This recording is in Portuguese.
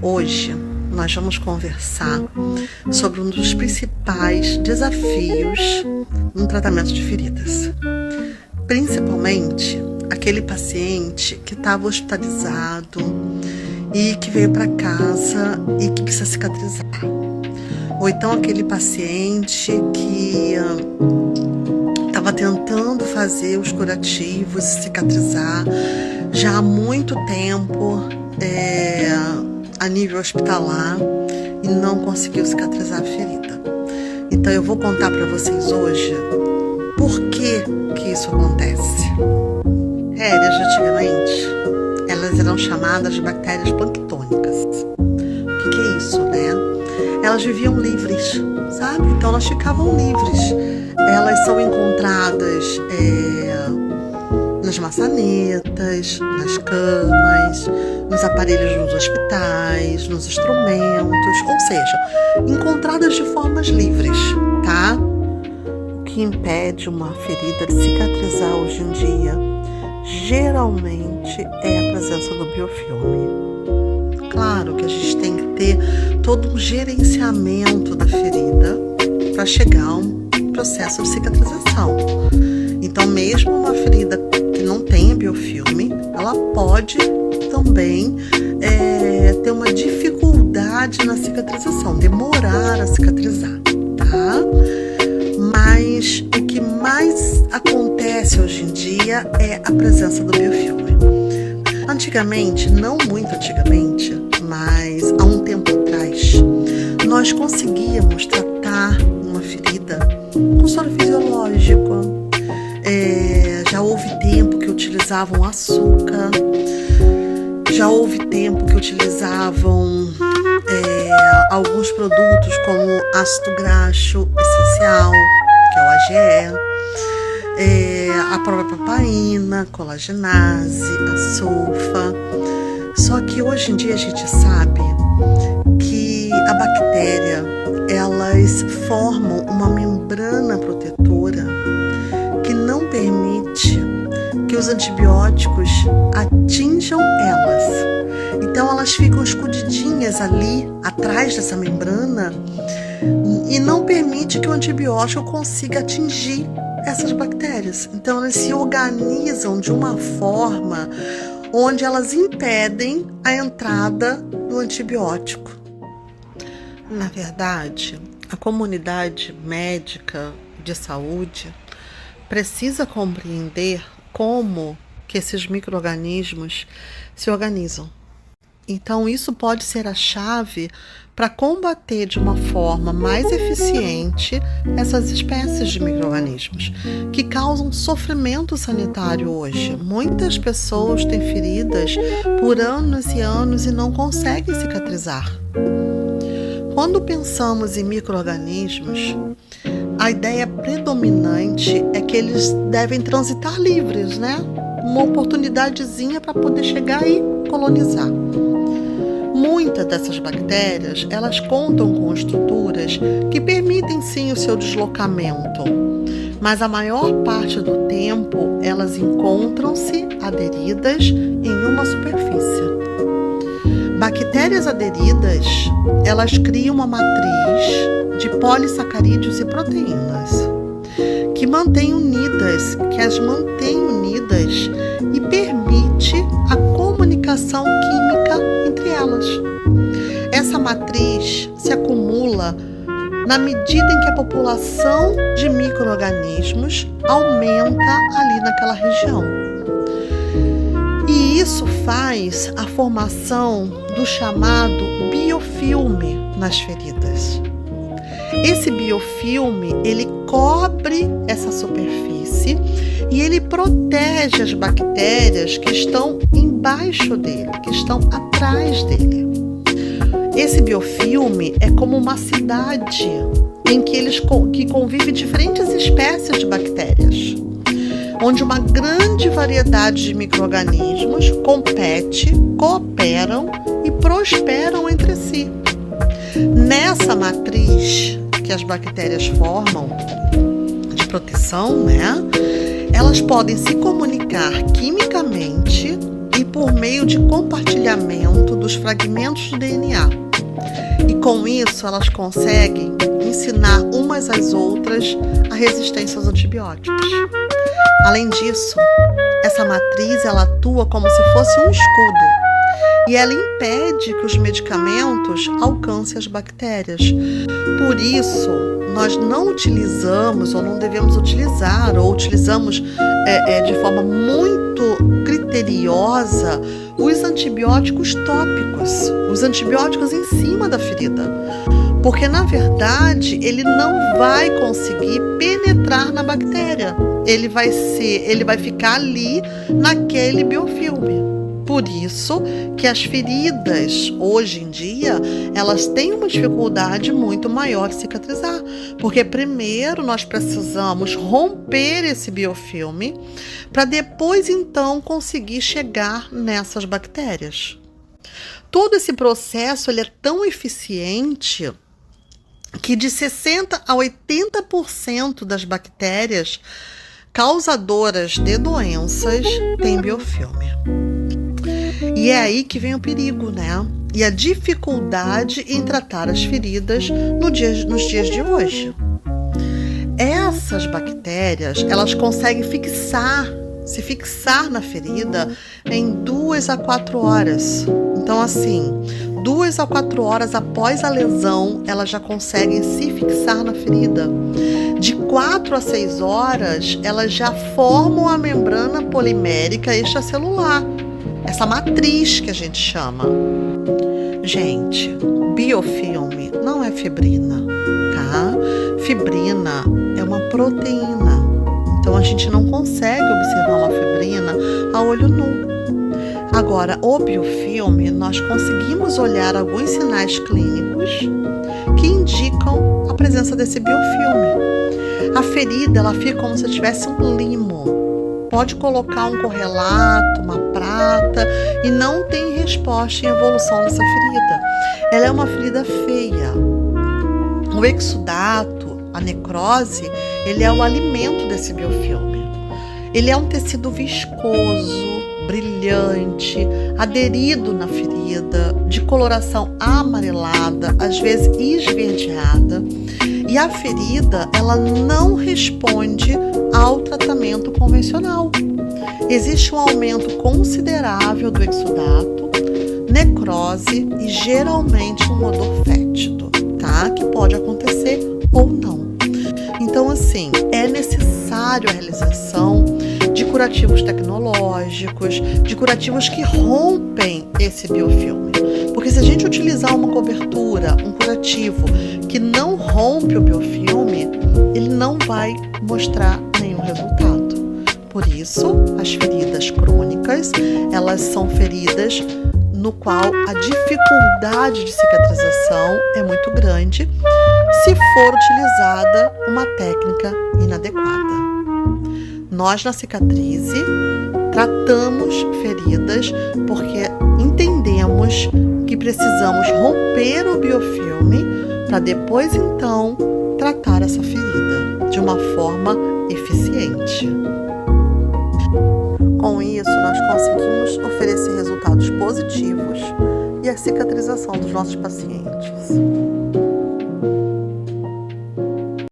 Hoje nós vamos conversar sobre um dos principais desafios no tratamento de feridas, principalmente aquele paciente que estava hospitalizado e que veio para casa e que precisa cicatrizar, ou então aquele paciente que estava tentando fazer os curativos e cicatrizar já há muito tempo a nível hospitalar e não conseguiu cicatrizar a ferida. Então eu vou contar para vocês hoje por que isso acontece. Bactérias de antigamente, elas eram chamadas de bactérias planctônicas. O que é isso, né? Elas viviam livres, sabe? Então elas ficavam livres. Elas são encontradas nas maçanetas, nas camas, nos aparelhos dos hospitais, nos instrumentos, ou seja, encontradas de formas livres, tá? O que impede uma ferida de cicatrizar hoje em dia, geralmente, é a presença do biofilme. Claro que a gente tem que ter todo um gerenciamento da ferida para chegar a um processo de cicatrização. Então, mesmo uma ferida que não tenha biofilme, ela pode também ter uma dificuldade na cicatrização, demorar a cicatrizar, tá? Mas o que mais acontece hoje em dia é a presença do biofilme. Antigamente, não muito antigamente, mas há um tempo atrás, nós conseguíamos tratar uma ferida com soro fisiológico. Já houve tempo que utilizavam açúcar, já houve tempo que utilizavam alguns produtos como ácido graxo essencial, que é o AGE, a própria papaina, colagenase, a sulfa. Só que hoje em dia a gente sabe que a bactéria, elas formam uma membrana protetora que não permite que os antibióticos atinjam elas. Então elas ficam escondidinhas ali, atrás dessa membrana, e não permite que o antibiótico consiga atingir essas bactérias. Então elas se organizam de uma forma onde elas impedem a entrada do antibiótico. Na verdade, a comunidade médica de saúde precisa compreender como que esses micro-organismos se organizam. Então, isso pode ser a chave para combater de uma forma mais eficiente essas espécies de micro-organismos que causam sofrimento sanitário hoje. Muitas pessoas têm feridas por anos e anos e não conseguem cicatrizar. Quando pensamos em micro-organismos, a ideia predominante é que eles devem transitar livres, né? Uma oportunidadezinha para poder chegar e colonizar. Muitas dessas bactérias, elas contam com estruturas que permitem sim o seu deslocamento, mas a maior parte do tempo elas encontram-se aderidas em uma superfície. Bactérias aderidas, elas criam uma matriz de polissacarídeos e proteínas que as mantém unidas e permite a comunicação química entre elas. Essa matriz se acumula na medida em que a população de micro-organismos aumenta ali naquela região. E isso faz a formação do chamado biofilme nas feridas. Esse biofilme, ele cobre essa superfície e ele protege as bactérias que estão embaixo dele, que estão atrás dele. Esse biofilme é como uma cidade em que convivem diferentes espécies de bactérias, onde uma grande variedade de micro-organismos compete, cooperam e prosperam entre si. Nessa matriz que as bactérias formam de proteção, né, elas podem se comunicar quimicamente e por meio de compartilhamento dos fragmentos do DNA. E com isso elas conseguem ensinar umas às outras a resistência aos antibióticos. Além disso, essa matriz ela atua como se fosse um escudo e ela impede que os medicamentos alcancem as bactérias. Por isso, nós não utilizamos ou não devemos utilizar ou utilizamos de forma muito criteriosa os antibióticos tópicos, os antibióticos em cima da ferida. Porque, na verdade, ele não vai conseguir penetrar na bactéria. Ele vai ficar ali naquele biofilme. Por isso que as feridas, hoje em dia, elas têm uma dificuldade muito maior de cicatrizar. Porque primeiro nós precisamos romper esse biofilme para depois, então, conseguir chegar nessas bactérias. Todo esse processo ele é tão eficiente que de 60% a 80% das bactérias causadoras de doenças têm biofilme. E é aí que vem o perigo, né? E a dificuldade em tratar as feridas nos dias de hoje. Essas bactérias, elas conseguem se fixar na ferida em 2 a 4 horas. Então, assim, 2 a 4 horas após a lesão, elas já conseguem se fixar na ferida. De 4 a 6 horas, elas já formam a membrana polimérica extracelular, essa matriz que a gente chama. Gente, biofilme não é fibrina, tá? Fibrina é uma proteína. Então, a gente não consegue observar uma fibrina a olho nu. Agora, o biofilme, nós conseguimos olhar alguns sinais clínicos que indicam a presença desse biofilme. A ferida, ela fica como se tivesse um limo. Pode colocar um correlato, uma prata, e não tem resposta em evolução dessa ferida. Ela é uma ferida feia. O exudato, a necrose, ele é o alimento desse biofilme. Ele é um tecido viscoso, brilhante, aderido na ferida, de coloração amarelada, às vezes esverdeada. E a ferida, ela não responde ao tratamento convencional. Existe um aumento considerável do exudato, necrose e geralmente um odor fétido, tá? Que pode acontecer ou não. Então, assim, é necessário a realização de curativos tecnológicos, de curativos que rompem esse biofilme. Porque se a gente utilizar uma cobertura, um curativo que não rompe o biofilme, ele não vai mostrar nenhum resultado. Por isso, as feridas crônicas, elas são feridas no qual a dificuldade de cicatrização é muito grande se for utilizada uma técnica inadequada. Nós, na Cicatrize, tratamos feridas porque entendemos que precisamos romper o biofilme para depois, então, tratar essa ferida de uma forma eficiente. Com isso, nós conseguimos oferecer resultados positivos e a cicatrização dos nossos pacientes.